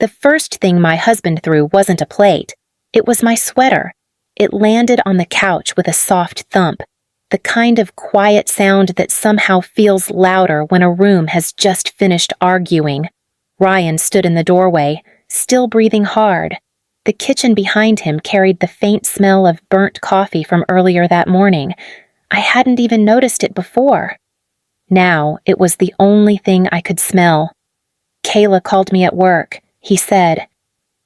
The first thing my husband threw wasn't a plate. It was my sweater. It landed on the couch with a soft thump, the kind of quiet sound that somehow feels louder when a room has just finished arguing. Ryan stood in the doorway, still breathing hard. The kitchen behind him carried the faint smell of burnt coffee from earlier that morning. I hadn't even noticed it before. Now it was the only thing I could smell. "Kayla called me at work," he said.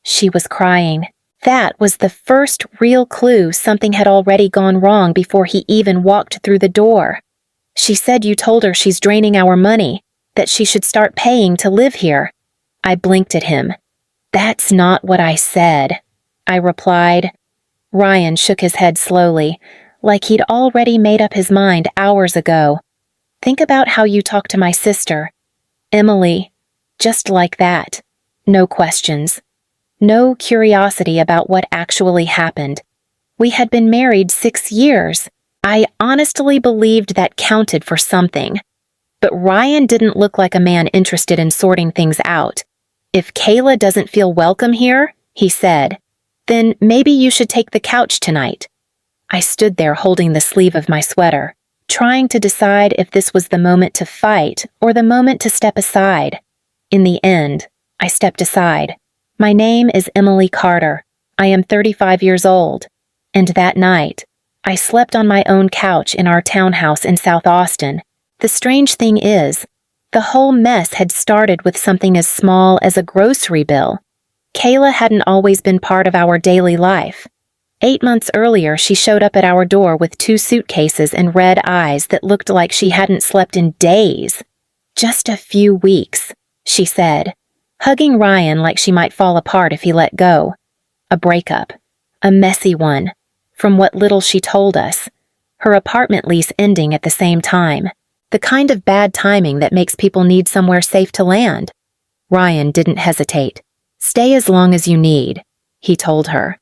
She was crying. That was the first real clue something had already gone wrong before he even walked through the door. "She said you told her she's draining our money, that she should start paying to live here." I blinked at him. "That's not what I said," I replied. Ryan shook his head slowly, like he'd already made up his mind hours ago. "Think about how you talk to my sister, Emily, just like that. No questions. No curiosity about what actually happened. We had been married 6 years. I honestly believed that counted for something. But Ryan didn't look like a man interested in sorting things out. "If Kayla doesn't feel welcome here," he said, "then maybe you should take the couch tonight." I stood there holding the sleeve of my sweater, trying to decide if this was the moment to fight or the moment to step aside. In the end, I stepped aside. "My name is Emily Carter. I am 35 years old. And that night, I slept on my own couch in our townhouse in South Austin. The strange thing is, the whole mess had started with something as small as a grocery bill. Kayla hadn't always been part of our daily life. 8 months earlier, she showed up at our door with 2 suitcases and red eyes that looked like she hadn't slept in days. "Just a few weeks," she said, hugging Ryan like she might fall apart if he let go. A breakup. A messy one. From what little she told us. Her apartment lease ending at the same time. The kind of bad timing that makes people need somewhere safe to land. Ryan didn't hesitate. "Stay as long as you need," he told her.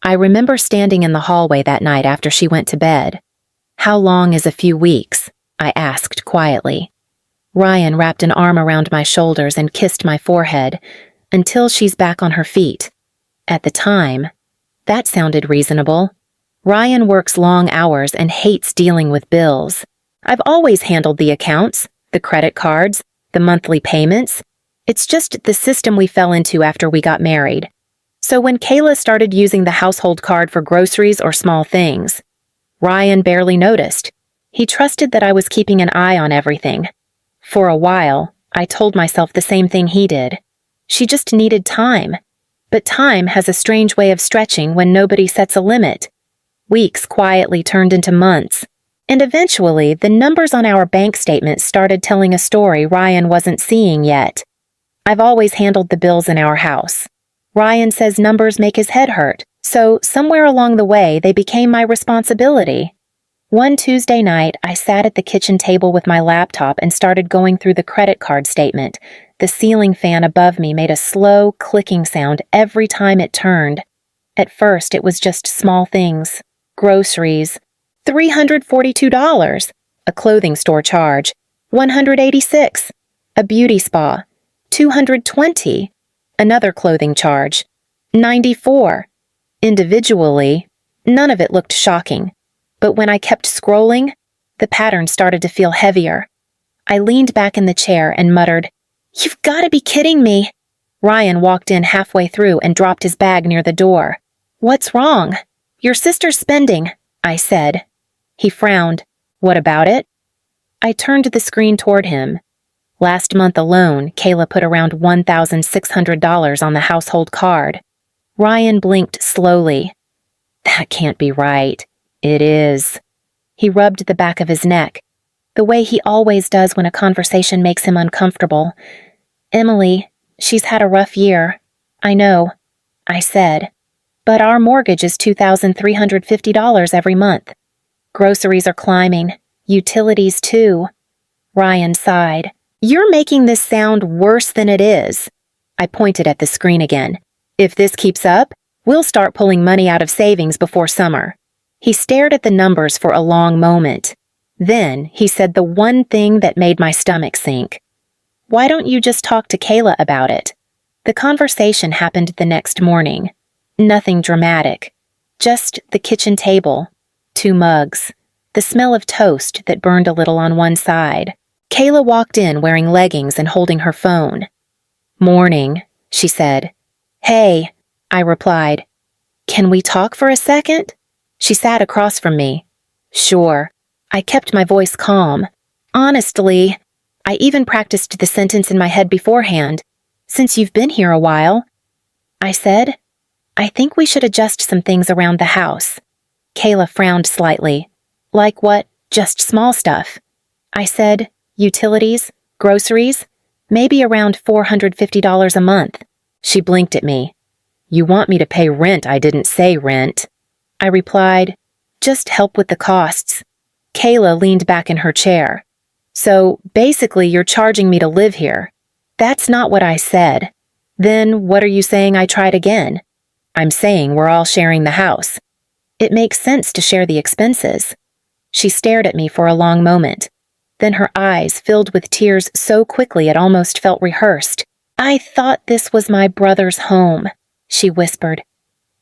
I remember standing in the hallway that night after she went to bed. "How long is a few weeks?" I asked quietly. Ryan wrapped an arm around my shoulders and kissed my forehead, "until she's back on her feet." At the time, that sounded reasonable. Ryan works long hours and hates dealing with bills. I've always handled the accounts, the credit cards, the monthly payments. It's just the system we fell into after we got married. So when Kayla started using the household card for groceries or small things, Ryan barely noticed. He trusted that I was keeping an eye on everything. For a while, I told myself the same thing he did. She just needed time. But time has a strange way of stretching when nobody sets a limit. Weeks quietly turned into months. And eventually, the numbers on our bank statement started telling a story Ryan wasn't seeing yet. I've always handled the bills in our house. Ryan says numbers make his head hurt, so somewhere along the way, they became my responsibility. One Tuesday night, I sat at the kitchen table with my laptop and started going through the credit card statement. The ceiling fan above me made a slow, clicking sound every time it turned. At first, it was just small things. Groceries. $342. A clothing store charge. $186. A beauty spa. $220. Another clothing charge. $94. Individually, none of it looked shocking. But when I kept scrolling, the pattern started to feel heavier. I leaned back in the chair and muttered, "You've got to be kidding me." Ryan walked in halfway through and dropped his bag near the door. "What's wrong?" "Your sister's spending," I said. He frowned. "What about it?" I turned the screen toward him. Last month alone, Kayla put around $1,600 on the household card. Ryan blinked slowly. "That can't be right." "It is." He rubbed the back of his neck, the way he always does when a conversation makes him uncomfortable. "Emily, she's had a rough year." "I know," I said. "But our mortgage is $2,350 every month. Groceries are climbing. Utilities, too." Ryan sighed. "You're making this sound worse than it is." I pointed at the screen again. "If this keeps up, we'll start pulling money out of savings before summer." He stared at the numbers for a long moment. Then he said the one thing that made my stomach sink. "Why don't you just talk to Kayla about it?" The conversation happened the next morning. Nothing dramatic. Just the kitchen table, 2 mugs, the smell of toast that burned a little on one side. Kayla walked in wearing leggings and holding her phone. "Morning," she said. "Hey," I replied. "Can we talk for a second?" She sat across from me. "Sure." I kept my voice calm. "Honestly," I even practiced the sentence in my head beforehand. "Since you've been here a while," I said, "I think we should adjust some things around the house." Kayla frowned slightly. "Like what? Just small stuff?" I said, "Utilities, groceries, maybe around $450 a month." She blinked at me. "You want me to pay rent? I didn't say rent." I replied, "Just help with the costs." Kayla leaned back in her chair. "So, basically you're charging me to live here." "That's not what I said." "Then what are you saying I tried again?" "I'm saying we're all sharing the house." "It makes sense to share the expenses." She stared at me for a long moment. Then her eyes filled with tears so quickly it almost felt rehearsed. "I thought this was my brother's home," she whispered.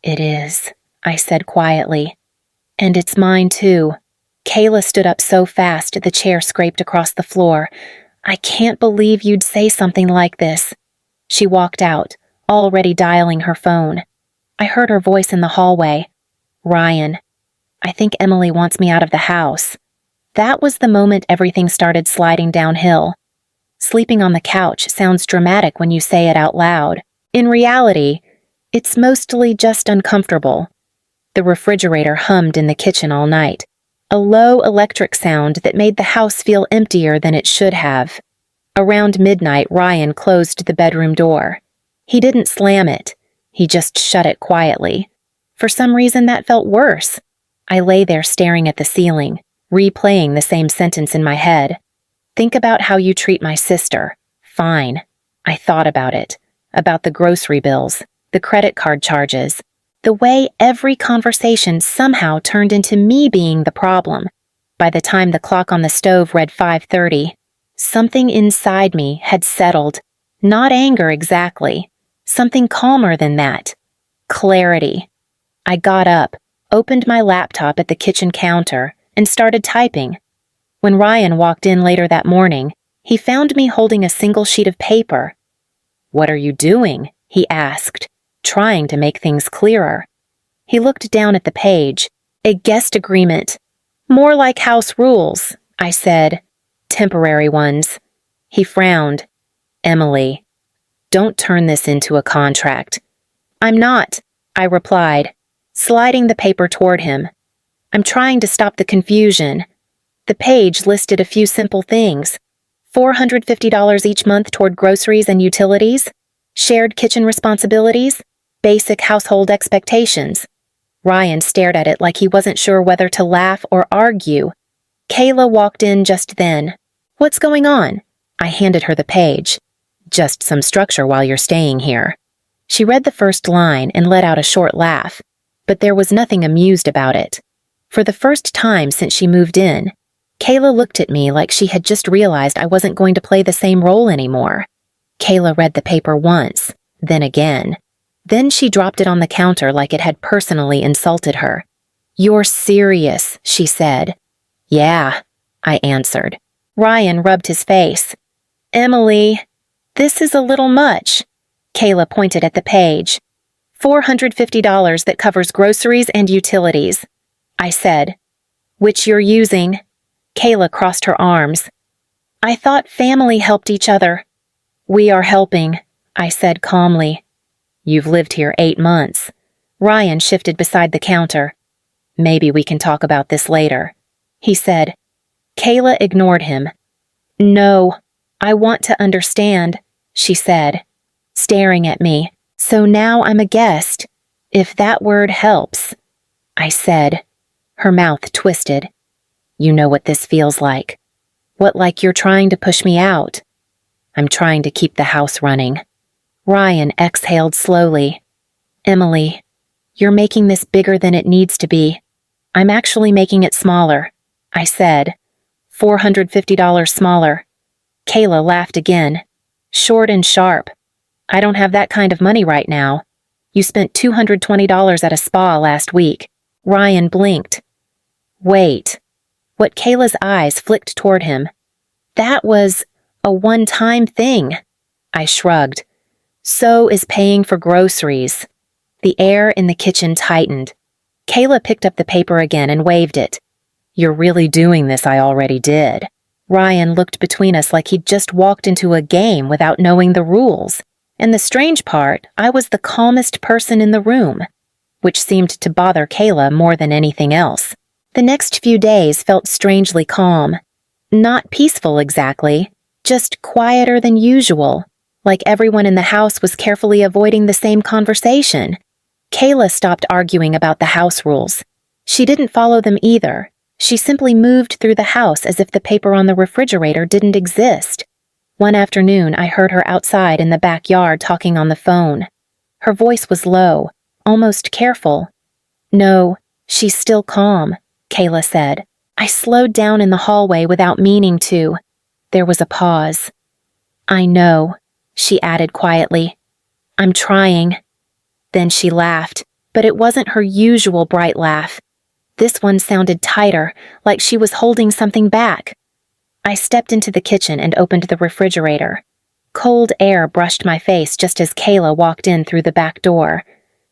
"It is," I said quietly. "And it's mine too." Kayla stood up so fast the chair scraped across the floor. "I can't believe you'd say something like this." She walked out, already dialing her phone. I heard her voice in the hallway. "Ryan, I think Emily wants me out of the house." That was the moment everything started sliding downhill. Sleeping on the couch sounds dramatic when you say it out loud. In reality, it's mostly just uncomfortable. The refrigerator hummed in the kitchen all night, a low electric sound that made the house feel emptier than it should have. Around midnight, Ryan closed the bedroom door. He didn't slam it. He just shut it quietly. For some reason, that felt worse. I lay there staring at the ceiling, replaying the same sentence in my head. "Think about how you treat my sister." Fine. I thought about it. About the grocery bills, the credit card charges, the way every conversation somehow turned into me being the problem. By the time the clock on the stove read 5:30, something inside me had settled. Not anger exactly. Something calmer than that. Clarity. I got up, opened my laptop at the kitchen counter, and started typing. When Ryan walked in later that morning, he found me holding a single sheet of paper. "What are you doing?" he asked, trying to make things clearer. He looked down at the page. "A guest agreement." "More like house rules," I said. "Temporary ones." He frowned. "Emily, don't turn this into a contract." "I'm not," I replied, sliding the paper toward him. "I'm trying to stop the confusion." The page listed a few simple things. $450 each month toward groceries and utilities, shared kitchen responsibilities, basic household expectations. Ryan stared at it like he wasn't sure whether to laugh or argue. Kayla walked in just then. "What's going on?" I handed her the page. "Just some structure while you're staying here." She read the first line and let out a short laugh, but there was nothing amused about it. For the first time since she moved in, Kayla looked at me like she had just realized I wasn't going to play the same role anymore. Kayla read the paper once, then again. Then she dropped it on the counter like it had personally insulted her. "You're serious," she said. "Yeah," I answered. Ryan rubbed his face. "Emily, this is a little much." Kayla pointed at the page. $450 that covers groceries and utilities. I said. "Which you're using." Kayla crossed her arms. "I thought family helped each other." "We are helping," I said calmly. "You've lived here 8 months. Ryan shifted beside the counter. "Maybe we can talk about this later," he said. Kayla ignored him. "No, I want to understand," she said, staring at me. "So now I'm a guest, if that word helps," I said. Her mouth twisted. "You know what this feels like. What, like you're trying to push me out?" "I'm trying to keep the house running." Ryan exhaled slowly. "Emily, you're making this bigger than it needs to be." "I'm actually making it smaller," I said. $450 smaller. Kayla laughed again, short and sharp. I don't have that kind of money right now. You spent $220 at a spa last week. Ryan blinked. Wait. What Kayla's eyes flicked toward him. That was a one-time thing. I shrugged. So is paying for groceries. The air in the kitchen tightened. Kayla picked up the paper again and waved it. You're really doing this, I already did. Ryan looked between us like he'd just walked into a game without knowing the rules. And the strange part, I was the calmest person in the room, which seemed to bother Kayla more than anything else. The next few days felt strangely calm. Not peaceful exactly, just quieter than usual, like everyone in the house was carefully avoiding the same conversation. Kayla stopped arguing about the house rules. She didn't follow them either. She simply moved through the house as if the paper on the refrigerator didn't exist. One afternoon, I heard her outside in the backyard talking on the phone. Her voice was low, almost careful. No, she's still calm, Kayla said. I slowed down in the hallway without meaning to. There was a pause. I know, she added quietly. I'm trying. Then she laughed, but it wasn't her usual bright laugh. This one sounded tighter, like she was holding something back. I stepped into the kitchen and opened the refrigerator. Cold air brushed my face just as Kayla walked in through the back door.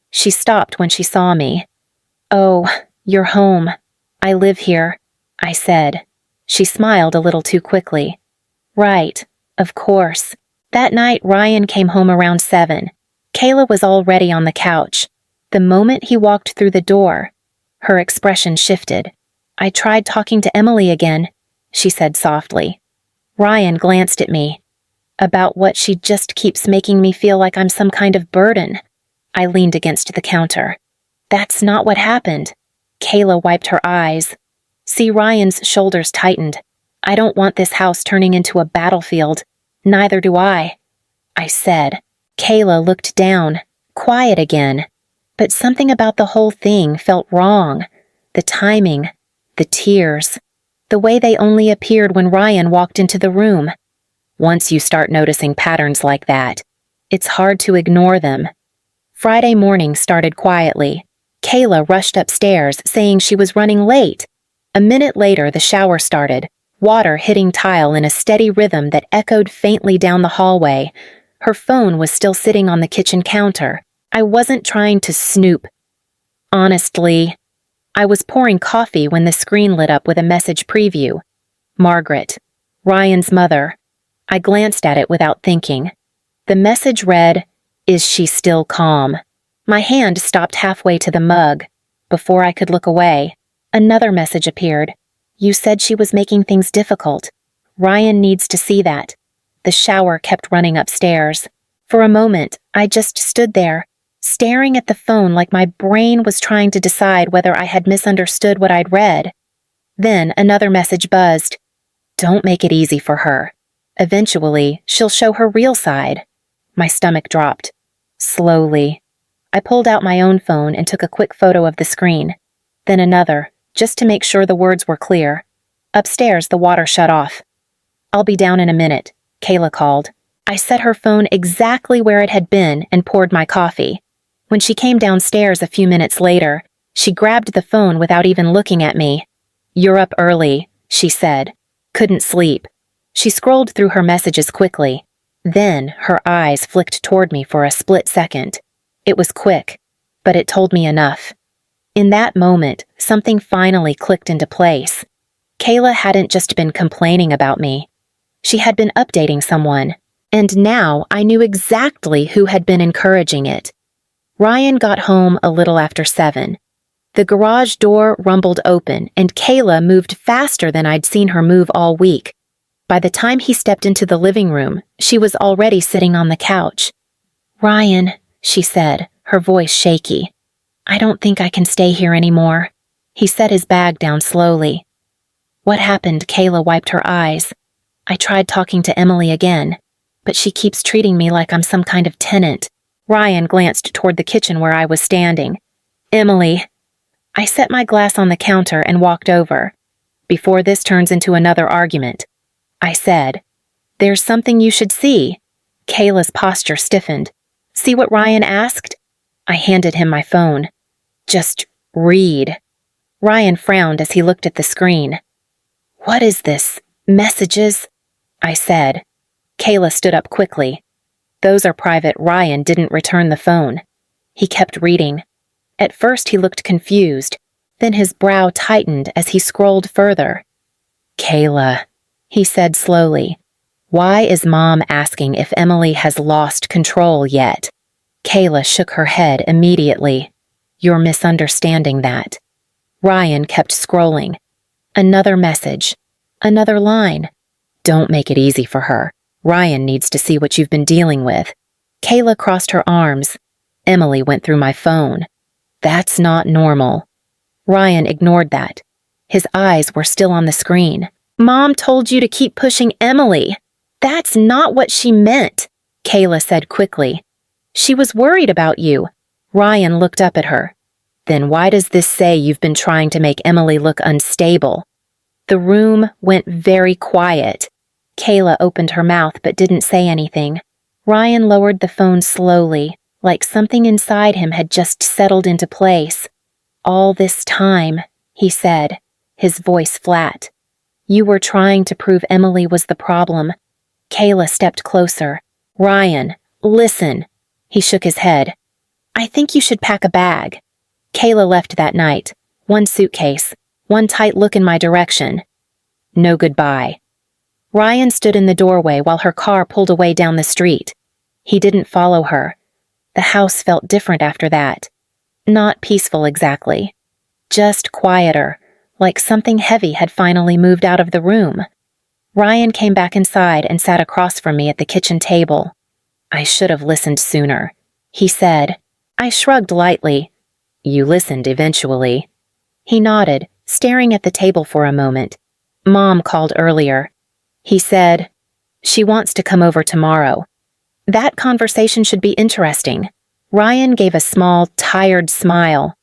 She stopped when she saw me. Oh, you're home. I live here, I said. She smiled a little too quickly. Right, of course. That night, Ryan came home around 7. Kayla was already on the couch. The moment he walked through the door, her expression shifted. I tried talking to Emily again, she said softly. Ryan glanced at me. About what she just keeps making me feel like I'm some kind of burden. I leaned against the counter. That's not what happened. Kayla wiped her eyes. See, Ryan's shoulders tightened. I don't want this house turning into a battlefield. Neither do I said. Kayla looked down, quiet again. But something about the whole thing felt wrong. The timing, the tears, the way they only appeared when Ryan walked into the room. Once you start noticing patterns like that, it's hard to ignore them. Friday morning started quietly. Kayla rushed upstairs, saying she was running late. A minute later, the shower started, water hitting tile in a steady rhythm that echoed faintly down the hallway. Her phone was still sitting on the kitchen counter. I wasn't trying to snoop. Honestly, I was pouring coffee when the screen lit up with a message preview. Margaret, Ryan's mother. I glanced at it without thinking. The message read, "Is she still calm?" My hand stopped halfway to the mug. Before I could look away, another message appeared. You said she was making things difficult. Ryan needs to see that. The shower kept running upstairs. For a moment, I just stood there, staring at the phone like my brain was trying to decide whether I had misunderstood what I'd read. Then another message buzzed. Don't make it easy for her. Eventually, she'll show her real side. My stomach dropped. Slowly. I pulled out my own phone and took a quick photo of the screen. Then another, just to make sure the words were clear. Upstairs, the water shut off. I'll be down in a minute, Kayla called. I set her phone exactly where it had been and poured my coffee. When she came downstairs a few minutes later, she grabbed the phone without even looking at me. You're up early, she said. Couldn't sleep. She scrolled through her messages quickly. Then her eyes flicked toward me for a split second. It was quick, but it told me enough. In that moment, something finally clicked into place. Kayla hadn't just been complaining about me. She had been updating someone, and now I knew exactly who had been encouraging it. Ryan got home a little after 7. The garage door rumbled open, and Kayla moved faster than I'd seen her move all week. By the time he stepped into the living room, she was already sitting on the couch. Ryan, she said, her voice shaky. I don't think I can stay here anymore. He set his bag down slowly. What happened? Kayla wiped her eyes. I tried talking to Emily again, but she keeps treating me like I'm some kind of tenant. Ryan glanced toward the kitchen where I was standing. Emily. I set my glass on the counter and walked over. Before this turns into another argument, I said, There's something you should see. Kayla's posture stiffened. See what Ryan asked? I handed him my phone. Just read. Ryan frowned as he looked at the screen. What is this? Messages? I said. Kayla stood up quickly. Those are private. Ryan didn't return the phone. He kept reading. At first he looked confused, then his brow tightened as he scrolled further. Kayla, he said slowly. Why is Mom asking if Emily has lost control yet? Kayla shook her head immediately. You're misunderstanding that. Ryan kept scrolling. Another message. Another line. Don't make it easy for her. Ryan needs to see what you've been dealing with. Kayla crossed her arms. Emily went through my phone. That's not normal. Ryan ignored that. His eyes were still on the screen. Mom told you to keep pushing Emily. That's not what she meant, Kayla said quickly. She was worried about you. Ryan looked up at her. Then why does this say you've been trying to make Emily look unstable? The room went very quiet. Kayla opened her mouth but didn't say anything. Ryan lowered the phone slowly, like something inside him had just settled into place. All this time, he said, his voice flat. You were trying to prove Emily was the problem. Kayla stepped closer. Ryan, listen. He shook his head. I think you should pack a bag. Kayla left that night. One suitcase. One tight look in my direction. No goodbye. Ryan stood in the doorway while her car pulled away down the street. He didn't follow her. The house felt different after that. Not peaceful exactly. Just quieter, like something heavy had finally moved out of the room. Ryan came back inside and sat across from me at the kitchen table. I should have listened sooner, he said. I shrugged lightly. You listened eventually. He nodded, staring at the table for a moment. Mom called earlier. He said, she wants to come over tomorrow. That conversation should be interesting. Ryan gave a small, tired smile.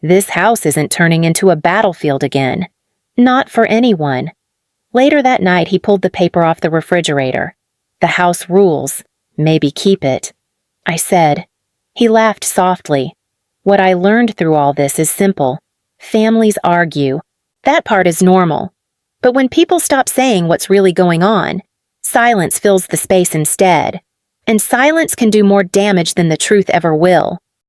This house isn't turning into a battlefield again. Not for anyone. Later that night, he pulled the paper off the refrigerator. The house rules. Maybe keep it. I said. He laughed softly. What I learned through all this is simple. Families argue. That part is normal. But when people stop saying what's really going on, silence fills the space instead. And silence can do more damage than the truth ever will.